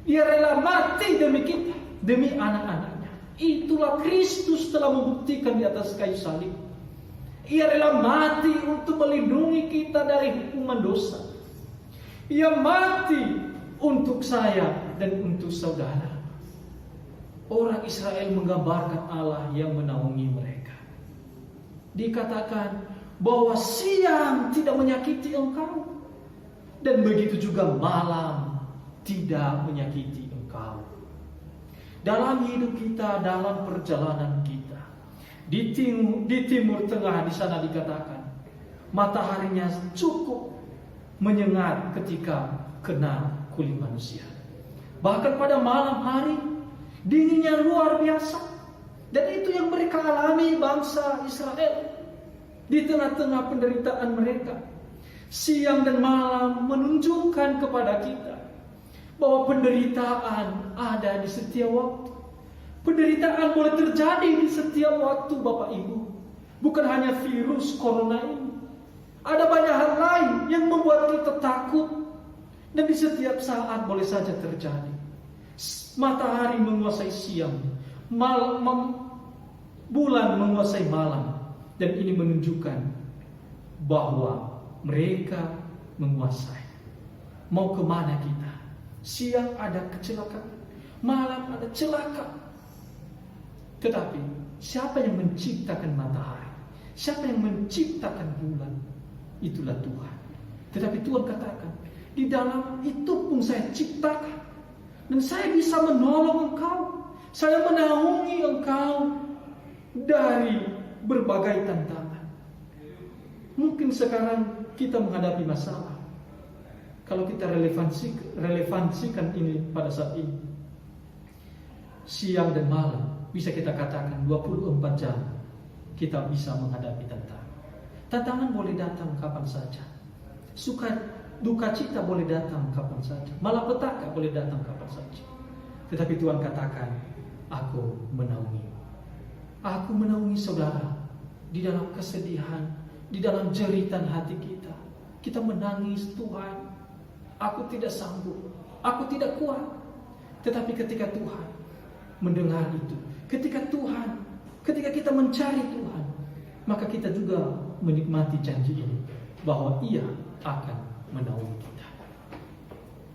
Ia rela mati demi kita, demi anak-anaknya. Itulah Kristus telah membuktikan di atas kayu salib. Ia rela mati untuk melindungi kita dari hukuman dosa. Ia mati untuk saya dan untuk saudara. Orang Israel menggambarkan Allah yang menaungi mereka. Dikatakan bahwa siang tidak menyakiti engkau, dan begitu juga malam tidak menyakiti engkau. Dalam hidup kita, dalam perjalanan kita, di timur tengah di sana dikatakan mataharinya cukup menyengat ketika kena kulit manusia. Bahkan pada malam hari dinginnya luar biasa. Dan itu yang mereka alami bangsa Israel di tengah-tengah penderitaan mereka. Siang dan malam menunjukkan kepada kita bahwa penderitaan ada di setiap waktu. Penderitaan boleh terjadi di setiap waktu, Bapak Ibu. Bukan hanya virus corona ini. Ada banyak hal lain yang membuat kita takut. Dan di setiap saat boleh saja terjadi. Matahari menguasai siang, bulan menguasai malam. Dan ini menunjukkan bahwa mereka menguasai. Mau kemana kita? Siang ada kecelakaan, malam ada celaka. Tetapi siapa yang menciptakan matahari? Siapa yang menciptakan bulan? Itulah Tuhan. Tetapi Tuhan katakan, di dalam itu pun saya ciptakan. Dan saya bisa menolong engkau. Saya menaungi engkau dari berbagai tantangan. Mungkin sekarang kita menghadapi masalah. Kalau kita relevansikan ini pada saat ini, siang dan malam, bisa kita katakan 24 jam kita bisa menghadapi tantangan. Tantangan boleh datang kapan saja. Duka cita boleh datang kapan saja. Malapetaka boleh datang kapan saja. Tetapi Tuhan katakan, aku menaungi. Aku menaungi saudara di dalam kesedihan, di dalam jeritan hati kita. Kita menangis, Tuhan, aku tidak sanggup, aku tidak kuat. Tetapi ketika Tuhan mendengar itu, ketika kita mencari Tuhan, maka kita juga menikmati janji ini bahwa Ia akan menaungi kita.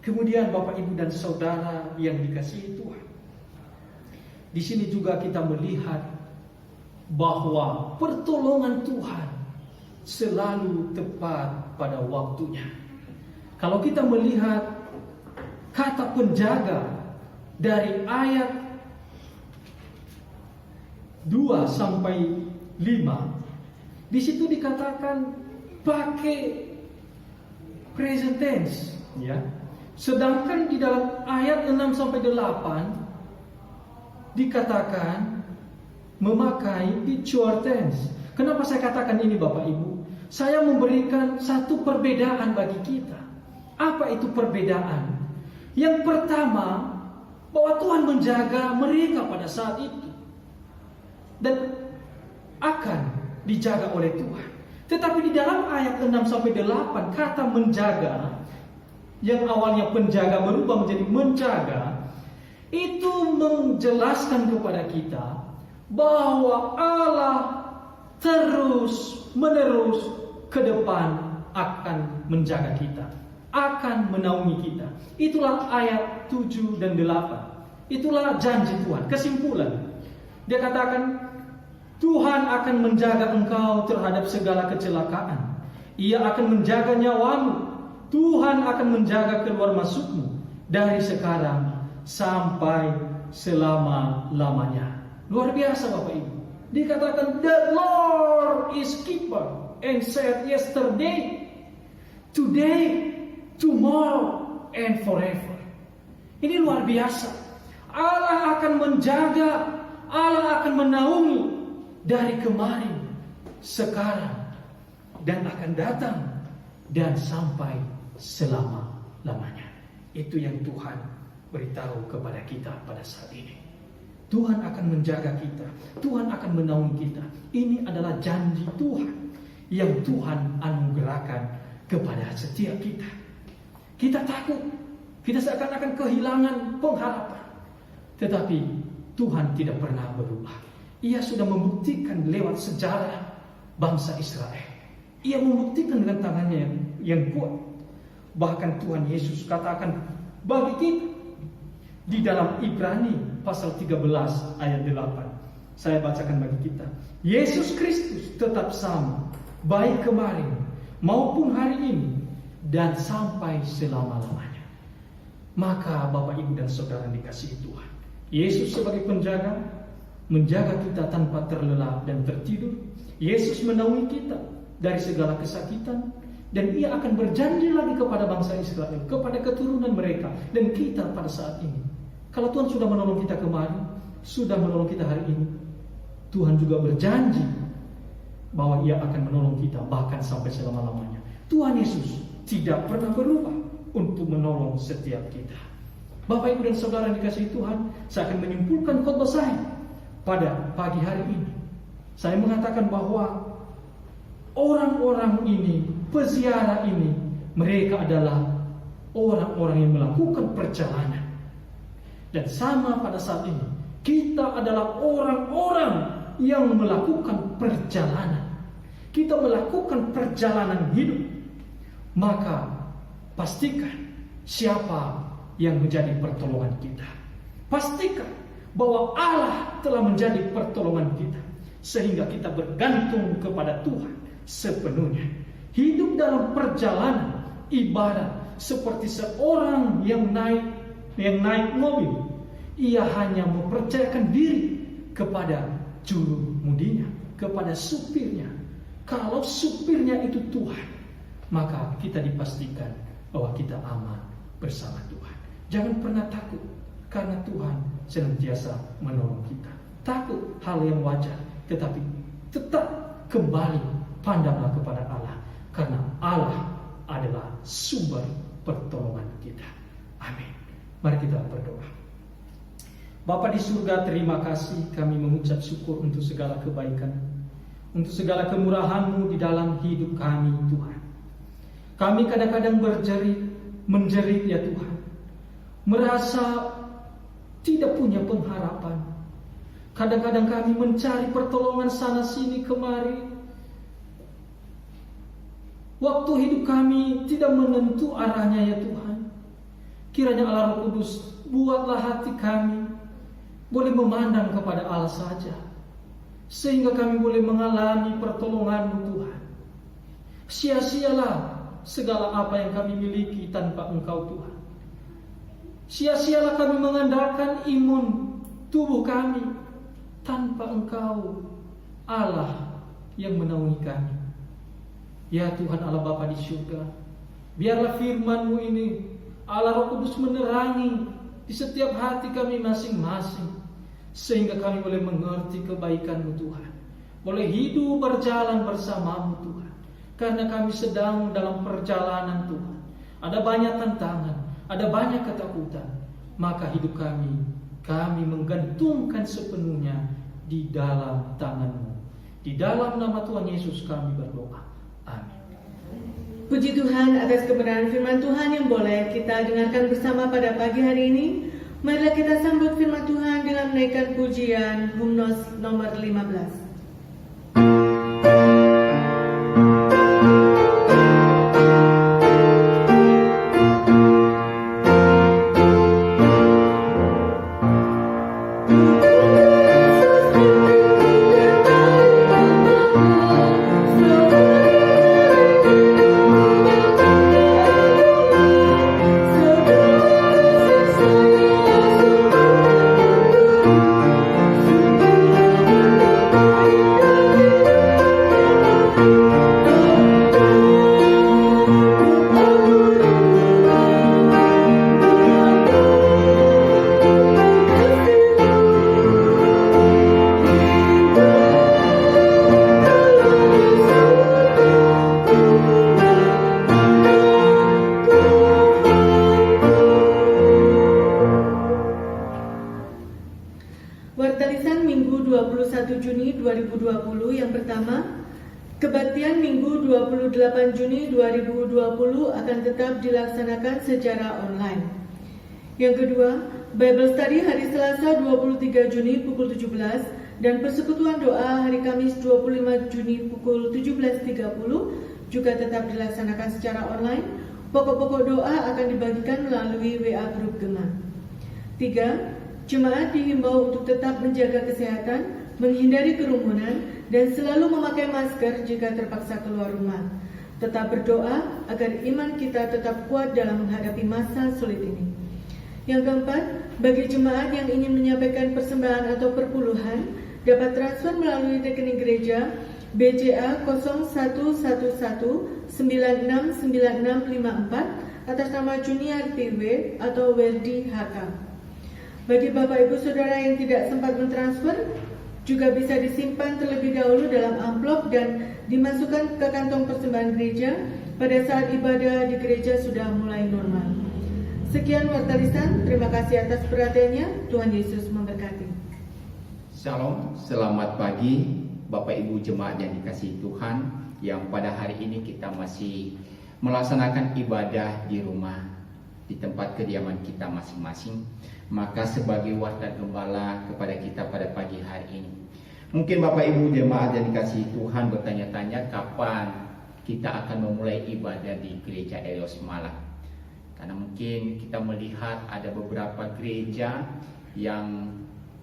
Kemudian Bapak, Ibu, dan Saudara yang dikasihi Tuhan, di sini juga kita melihat bahwa pertolongan Tuhan selalu tepat pada waktunya. Kalau kita melihat kata penjaga dari ayat 2 sampai 5, di situ dikatakan pakai present tense, ya. Sedangkan di dalam ayat 6 sampai 8 dikatakan memakai future tense. Kenapa saya katakan ini Bapak Ibu? Saya memberikan satu perbedaan bagi kita. Apa itu perbedaan? Yang pertama, bahwa Tuhan menjaga mereka pada saat itu dan akan dijaga oleh Tuhan. Tetapi di dalam ayat 6 sampai 8 kata menjaga, yang awalnya penjaga berubah menjadi menjaga, itu menjelaskan kepada kita bahwa Allah terus menerus ke depan akan menjaga kita, akan menaungi kita. Itulah ayat 7 dan 8. Itulah janji Tuhan. Kesimpulan, dia katakan Tuhan akan menjaga engkau terhadap segala kecelakaan. Ia akan menjaga nyawamu. Tuhan akan menjaga keluar masukmu dari sekarang sampai selama-lamanya. Luar biasa Bapak Ibu. Dikatakan the Lord is keeper and said yesterday, today, tomorrow and forever. Ini luar biasa. Allah akan menjaga, Allah akan menaungi dari kemarin, sekarang, dan akan datang dan sampai selama-lamanya. Itu yang Tuhan beritahu kepada kita pada saat ini. Tuhan akan menjaga kita, Tuhan akan menaungi kita. Ini adalah janji Tuhan yang Tuhan anugerahkan kepada setiap kita. Kita takut, kita seakan-akan kehilangan pengharapan. Tetapi Tuhan tidak pernah berubah. Ia sudah membuktikan lewat sejarah bangsa Israel. Ia membuktikan dengan tangannya yang kuat. Bahkan Tuhan Yesus katakan bagi kita di dalam Ibrani pasal 13 ayat 8. Saya bacakan bagi kita. Yesus Kristus tetap sama, baik kemarin maupun hari ini dan sampai selama-lamanya. Maka Bapak Ibu dan Saudara dikasihi Tuhan, Yesus sebagai penjaga menjaga kita tanpa terlelap dan tertidur. Yesus menaungi kita dari segala kesakitan, dan Ia akan berjanji lagi kepada bangsa Israel, kepada keturunan mereka dan kita pada saat ini. Kalau Tuhan sudah menolong kita kemarin, sudah menolong kita hari ini, Tuhan juga berjanji bahwa Ia akan menolong kita bahkan sampai selama-lamanya. Tuhan Yesus tidak pernah berubah untuk menolong setiap kita. Bapak Ibu dan Saudara yang dikasihi Tuhan, saya akan menyimpulkan khotbah saya pada pagi hari ini. Saya mengatakan bahwa orang-orang ini, peziarah ini, mereka adalah orang-orang yang melakukan perjalanan. Dan sama pada saat ini, kita adalah orang-orang yang melakukan perjalanan. Kita melakukan perjalanan hidup. Maka pastikan siapa yang menjadi pertolongan kita. Pastikan bahwa Allah telah menjadi pertolongan kita, sehingga kita bergantung kepada Tuhan sepenuhnya. Hidup dalam perjalanan ibarat seperti seorang yang naik mobil. Ia hanya mempercayakan diri kepada juru mudinya, kepada supirnya. Kalau supirnya itu Tuhan, maka kita dipastikan bahwa kita aman bersama Tuhan. Jangan pernah takut, karena Tuhan senantiasa menolong kita. Takut hal yang wajar, tetapi tetap kembali pandanglah kepada Allah, karena Allah adalah sumber pertolongan kita. Amin. Mari kita berdoa. Bapa di surga, terima kasih, kami mengucap syukur untuk segala kebaikan, untuk segala kemurahan-Mu di dalam hidup kami, Tuhan. Kami kadang-kadang menjerit ya Tuhan, merasa tidak punya pengharapan. Kadang-kadang kami mencari pertolongan sana sini kemari. Waktu hidup kami tidak menentu arahnya ya Tuhan. Kiranya Allah Roh Kudus, buatlah hati kami boleh memandang kepada Allah saja, sehingga kami boleh mengalami pertolongan-Mu Tuhan. Sia-sialah segala apa yang kami miliki tanpa Engkau Tuhan. Sia-sialah kami mengandalkan imun tubuh kami tanpa Engkau Allah yang menaungi kami. Ya Tuhan Allah Bapa di surga, Biarlah firman-Mu ini, Allah Roh Kudus, menerangi di setiap hati kami masing-masing, sehingga kami boleh mengerti kebaikan-Mu Tuhan, boleh hidup berjalan bersama-Mu Tuhan. Karena kami sedang dalam perjalanan Tuhan, ada banyak tantangan, ada banyak ketakutan, maka hidup kami menggantungkan sepenuhnya di dalam tangan-Mu. Di dalam nama Tuhan Yesus kami berdoa. Amin. Puji Tuhan atas kebenaran firman Tuhan yang boleh kita dengarkan bersama pada pagi hari ini. Marilah kita sambut firman Tuhan dengan menaikkan pujian hymnos nomor 15. Wartalisan Minggu 21 Juni 2020 yang pertama, kebaktian Minggu 28 Juni 2020 akan tetap dilaksanakan secara online. Yang kedua, Bible Study hari Selasa 23 Juni pukul 17 dan persekutuan doa hari Kamis 25 Juni pukul 17.30 juga tetap dilaksanakan secara online. Pokok-pokok doa akan dibagikan melalui WA Grup Gema. 3. Jemaat dihimbau untuk tetap menjaga kesehatan, menghindari kerumunan, dan selalu memakai masker jika terpaksa keluar rumah. Tetap berdoa agar iman kita tetap kuat dalam menghadapi masa sulit ini. Yang keempat, bagi jemaat yang ingin menyampaikan persembahan atau perpuluhan, dapat transfer melalui rekening gereja BCA 0111969654 atas nama Junior PW atau Werdi HK. Bagi Bapak Ibu Saudara yang tidak sempat mentransfer, juga bisa disimpan terlebih dahulu dalam amplop dan dimasukkan ke kantong persembahan gereja pada saat ibadah di gereja sudah mulai normal. Sekian Wartalisan, terima kasih atas perhatiannya. Tuhan Yesus memberkati. Shalom, selamat pagi Bapak Ibu jemaat yang dikasihi Tuhan, yang pada hari ini kita masih melaksanakan ibadah di rumah, di tempat kediaman kita masing-masing. Maka sebagai warta gembala kepada kita pada pagi hari ini, mungkin Bapak Ibu jemaat yang dikasihi Tuhan bertanya-tanya kapan kita akan memulai ibadah di gereja Elios Malang. Karena mungkin kita melihat ada beberapa gereja yang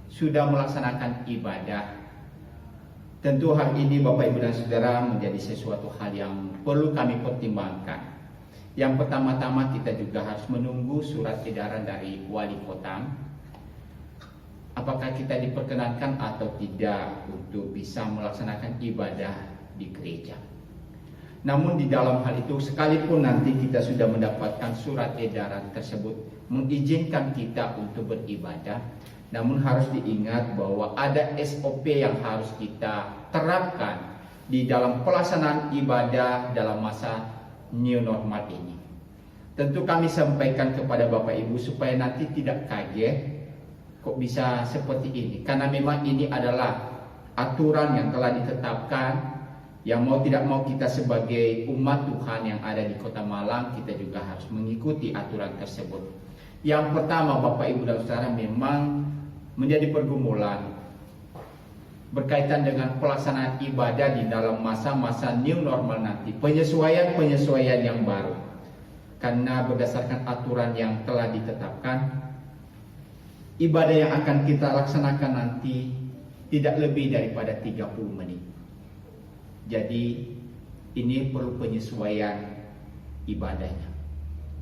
sudah melaksanakan ibadah. Tentu hal ini Bapak Ibu dan Saudara menjadi sesuatu hal yang perlu kami pertimbangkan. Yang pertama-tama kita juga harus menunggu surat edaran dari wali kota. Apakah kita diperkenankan atau tidak untuk bisa melaksanakan ibadah di gereja. Namun di dalam hal itu, sekalipun nanti kita sudah mendapatkan surat edaran tersebut mengizinkan kita untuk beribadah, namun harus diingat bahwa ada SOP yang harus kita terapkan di dalam pelaksanaan ibadah dalam masa new normal ini. Tentu kami sampaikan kepada Bapak Ibu supaya nanti tidak kaget kok bisa seperti ini, karena memang ini adalah aturan yang telah ditetapkan, yang mau tidak mau kita sebagai umat Tuhan yang ada di Kota Malang, kita juga harus mengikuti aturan tersebut. Yang pertama Bapak Ibu dan Saudara, memang menjadi pergumulan berkaitan dengan pelaksanaan ibadah di dalam masa-masa new normal nanti, penyesuaian yang baru. Karena berdasarkan aturan yang telah ditetapkan, ibadah yang akan kita laksanakan nanti tidak lebih daripada 30 menit. Jadi ini perlu penyesuaian ibadahnya.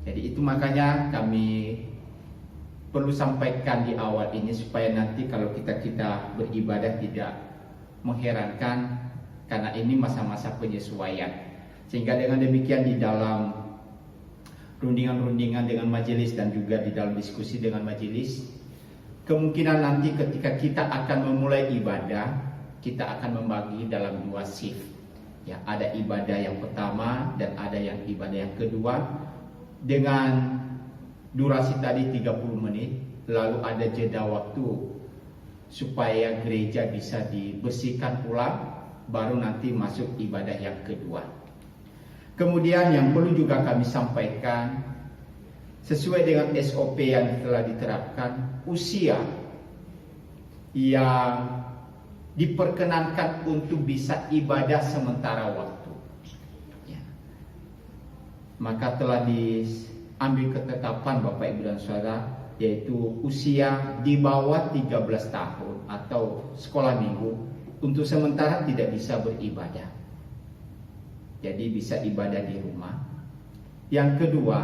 Jadi itu makanya kami perlu sampaikan di awal ini supaya nanti kalau kita beribadah tidak mengherankan, karena ini masa-masa penyesuaian. Sehingga dengan demikian di dalam rundingan-rundingan dengan majelis dan juga di dalam diskusi dengan majelis, kemungkinan nanti ketika kita akan memulai ibadah, kita akan membagi dalam 2 shift. Ya, ada ibadah yang pertama dan ada yang ibadah yang kedua dengan durasi tadi 30 menit, lalu ada jeda waktu supaya gereja bisa dibersihkan ulang, baru nanti masuk ibadah yang kedua. Kemudian yang perlu juga kami sampaikan, sesuai dengan SOP yang telah diterapkan, usia yang diperkenankan untuk bisa ibadah sementara waktu, ya, maka telah diambil ketetapan Bapak Ibu dan Saudara, yaitu usia di bawah 13 tahun atau sekolah minggu untuk sementara tidak bisa beribadah. Jadi bisa ibadah di rumah. Yang kedua,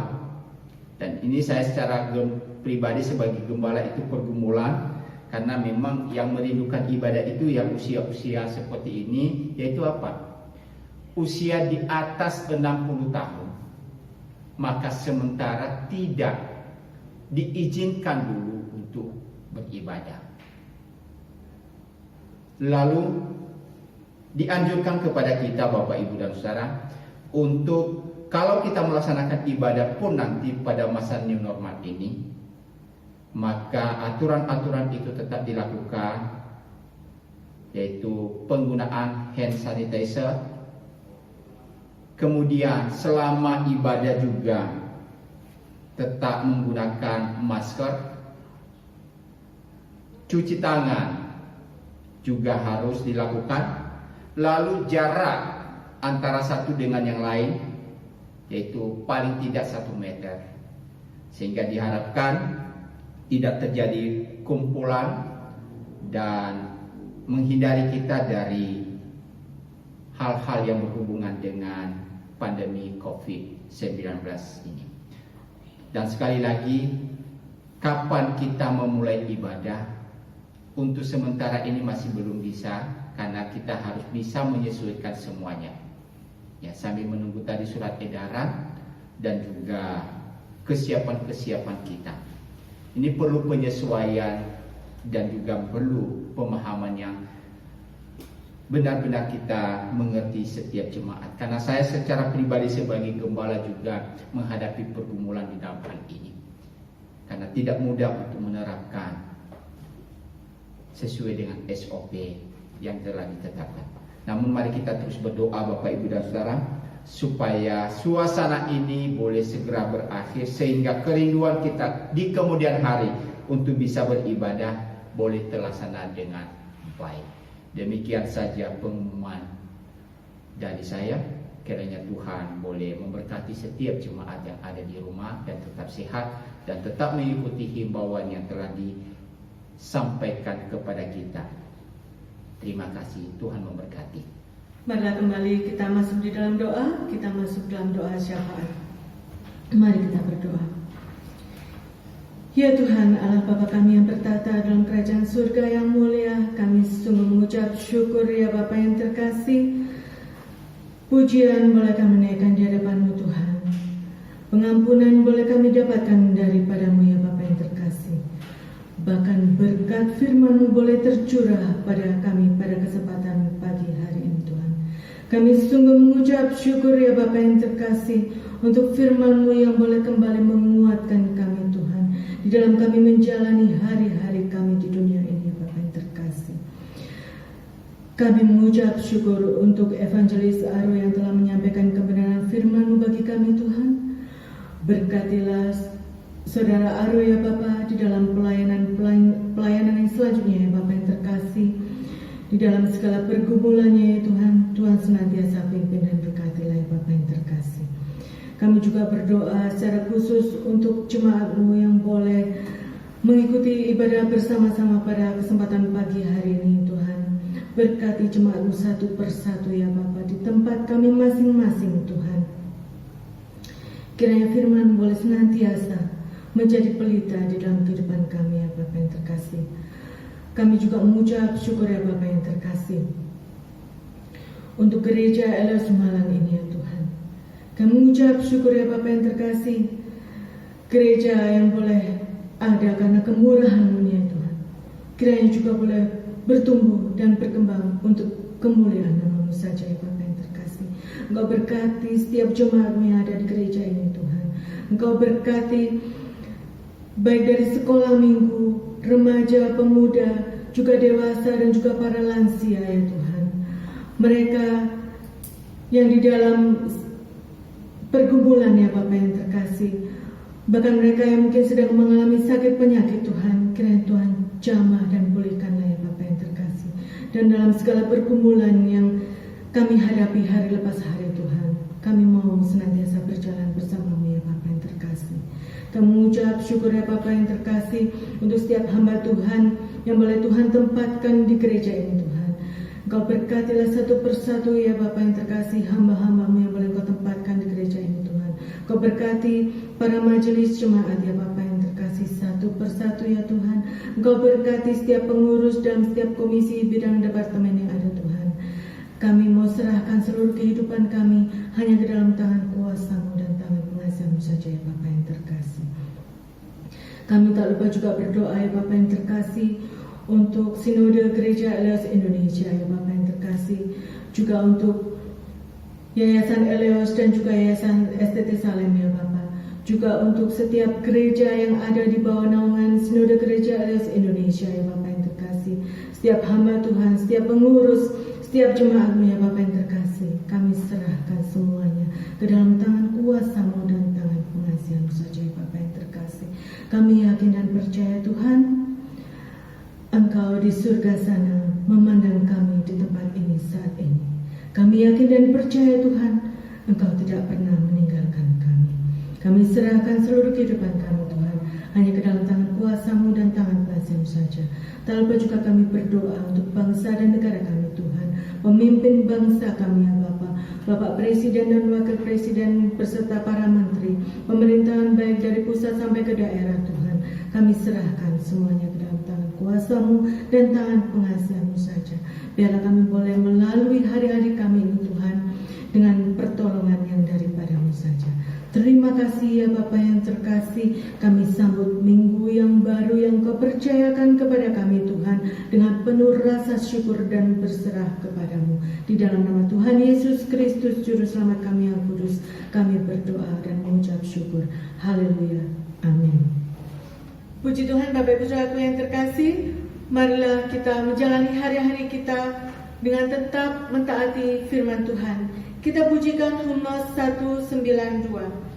dan ini saya secara pribadi sebagai gembala itu pergumulan, karena memang yang merindukan ibadah itu yang usia-usia seperti ini, yaitu apa? Usia di atas 60 tahun. Maka sementara tidak diizinkan dulu untuk beribadah. Lalu dianjurkan kepada kita Bapak Ibu dan Saudara untuk kalau kita melaksanakan ibadah pun nanti pada masa new normal ini, maka aturan-aturan itu tetap dilakukan, yaitu penggunaan hand sanitizer. Kemudian selama ibadah juga tetap menggunakan masker, cuci tangan juga harus dilakukan, lalu jarak antara satu dengan yang lain yaitu paling tidak 1 meter, sehingga diharapkan tidak terjadi kumpulan dan menghindari kita dari hal-hal yang berhubungan dengan pandemi COVID-19 ini. Dan sekali lagi, kapan kita memulai ibadah, untuk sementara ini masih belum bisa, karena kita harus bisa menyesuaikan semuanya. Ya, sambil menunggu tadi surat edaran dan juga kesiapan-kesiapan kita. Ini perlu penyesuaian dan juga perlu pemahaman yang benar-benar kita mengerti setiap jemaat. Karena saya secara pribadi sebagai gembala juga menghadapi pergumulan di dalam hal ini. Karena tidak mudah untuk menerapkan sesuai dengan SOP yang telah ditetapkan. Namun mari kita terus berdoa Bapak Ibu dan Saudara, supaya suasana ini boleh segera berakhir, sehingga kerinduan kita di kemudian hari untuk bisa beribadah boleh terlaksana dengan baik. Demikian saja pengumuman dari saya. Kiranya Tuhan boleh memberkati setiap jemaat yang ada di rumah dan tetap sehat dan tetap mengikuti himbauan yang telah disampaikan kepada kita. Terima kasih, Tuhan memberkati. Marilah kembali kita masuk di dalam doa. Kita masuk dalam doa syafaat. Mari kita berdoa. Ya Tuhan, Allah Bapa kami yang bertata dalam kerajaan surga yang mulia, kami sungguh mengucap syukur ya Bapa yang terkasih. Pujian boleh kami naikkan di hadapan-Mu Tuhan. Pengampunan boleh kami dapatkan daripada-Mu ya Bapa yang terkasih. Bahkan berkat firman-Mu boleh tercurah pada kami pada kesempatan pagi hari ini Tuhan. Kami sungguh mengucap syukur ya Bapa yang terkasih untuk firman-Mu yang boleh kembali menguatkan kami Tuhan di dalam kami menjalani hari-hari kami di dunia ini Bapa yang terkasih. Kami mengucap syukur untuk Evangelis Aro yang telah menyampaikan kebenaran firman-Mu bagi kami Tuhan. Berkatilah Saudara Aro ya Bapa di dalam pelayanan yang selanjutnya ya Bapa yang terkasih. Di dalam segala pergumulannya ya Tuhan, Tuhan senantiasa pimpin dan berkatilah ya Bapa yang terkasih. Kami juga berdoa secara khusus untuk jemaat-Mu yang boleh mengikuti ibadah bersama-sama pada kesempatan pagi hari ini Tuhan. Berkati jemaat-Mu satu persatu ya Bapa di tempat kami masing-masing Tuhan. Kiranya firman boleh senantiasa menjadi pelita di dalam kehidupan kami ya Bapa yang terkasih. Kami juga mengucap syukur ya Bapa yang terkasih untuk gereja Elos Malang ini ya Tuhan. Kami mengucap syukur ya Bapa yang terkasih gereja yang boleh ada karena kemurahan-Mu ya Tuhan. Kiranya juga boleh bertumbuh dan berkembang untuk kemuliaan nama-Mu saja ya Bapa yang terkasih. Engkau berkati setiap jemaat-Mu yang ada di gereja ini Tuhan. Engkau berkati baik dari sekolah minggu, remaja, pemuda, juga dewasa dan juga para lansia ya Tuhan. Mereka yang di dalam pergumulan ya Bapa yang terkasih, bahkan mereka yang mungkin sedang mengalami sakit penyakit Tuhan, kiranya Tuhan jamah dan pulihkanlah ya Bapa yang terkasih. Dan dalam segala pergumulan yang kami hadapi hari lepas hari Tuhan, kami mau senantiasa berjalan bersama-Mu ya Bapa yang terkasih. Kami mengucap syukur ya Bapa yang terkasih untuk setiap hamba Tuhan yang boleh Tuhan tempatkan di gereja ini Tuhan. Engkau berkatilah satu persatu ya Bapa yang terkasih hamba-hamba-Mu yang boleh Engkau tempatkan di gereja ini Tuhan. Engkau berkati para majelis jemaat ya Bapa yang terkasih satu persatu ya Tuhan. Engkau berkati setiap pengurus dalam setiap komisi bidang departemen yang ada Tuhan. Kami mau serahkan seluruh kehidupan kami hanya ke dalam tangan kuasa-Mu dan tangan pengasihan-Mu saja ya Bapa yang terkasih. Kami tak lupa juga berdoa ya Bapa yang terkasih untuk Sinode Gereja Eleos Indonesia ya Bapa yang terkasih, juga untuk Yayasan Eleos dan juga Yayasan STT Salem ya Bapa, juga untuk setiap gereja yang ada di bawah naungan Sinode Gereja Eleos Indonesia ya Bapa yang terkasih, setiap hamba Tuhan, setiap pengurus, setiap jemaat-Mu ya Bapa yang terkasih, kami serahkan semuanya ke dalam tangan kuasa-Mu dan tangan pengasihan-Mu saja ya Bapa yang terkasih. Kami yakin dan percaya Tuhan, Engkau di surga sana memandang kami di tempat ini saat ini. Kami yakin dan percaya Tuhan, Engkau tidak pernah meninggalkan kami. Kami serahkan seluruh kehidupan kami Tuhan hanya ke dalam tangan kuasa-Mu dan tangan pengasihan-Mu saja. Tak lupa juga kami berdoa untuk bangsa dan negara kami Tuhan, pemimpin bangsa kami ya Bapa, Bapak Presiden dan Wakil Presiden beserta para menteri, pemerintahan baik dari pusat sampai ke daerah Tuhan. Kami serahkan semuanya ke dalam tangan kuasa-Mu dan tangan pengasihan-Mu saja. Biarlah kami boleh melalui hari-hari kami ini Tuhan dengan pertolongan yang daripada-Mu saja. Terima kasih ya Bapa yang terkasih, kami sambut minggu yang baru yang Kau percayakan kepada kami Tuhan dengan penuh rasa syukur dan berserah kepada-Mu. Di dalam nama Tuhan Yesus Kristus Juru Selamat kami yang kudus, kami berdoa dan mengucap syukur. Haleluya. Amin. Puji Tuhan Bapak Ibu Saudaraku yang terkasih, marilah kita menjalani hari-hari kita dengan tetap mentaati firman Tuhan. Kita pujikan Hymnos 192.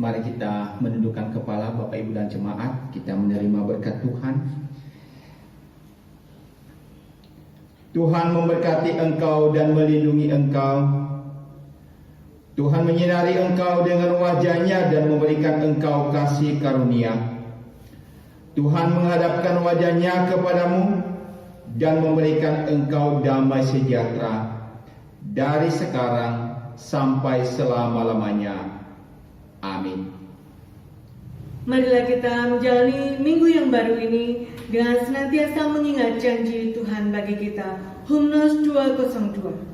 Mari kita menundukkan kepala Bapak Ibu dan jemaat, kita menerima berkat Tuhan. Tuhan memberkati engkau dan melindungi engkau. Tuhan menyinari engkau dengan wajah-Nya dan memberikan engkau kasih karunia. Tuhan menghadapkan wajah-Nya kepadamu dan memberikan engkau damai sejahtera dari sekarang sampai selama-lamanya. Amin. Marilah kita menjalani minggu yang baru ini dengan senantiasa mengingat janji Tuhan bagi kita. Hymnos 202.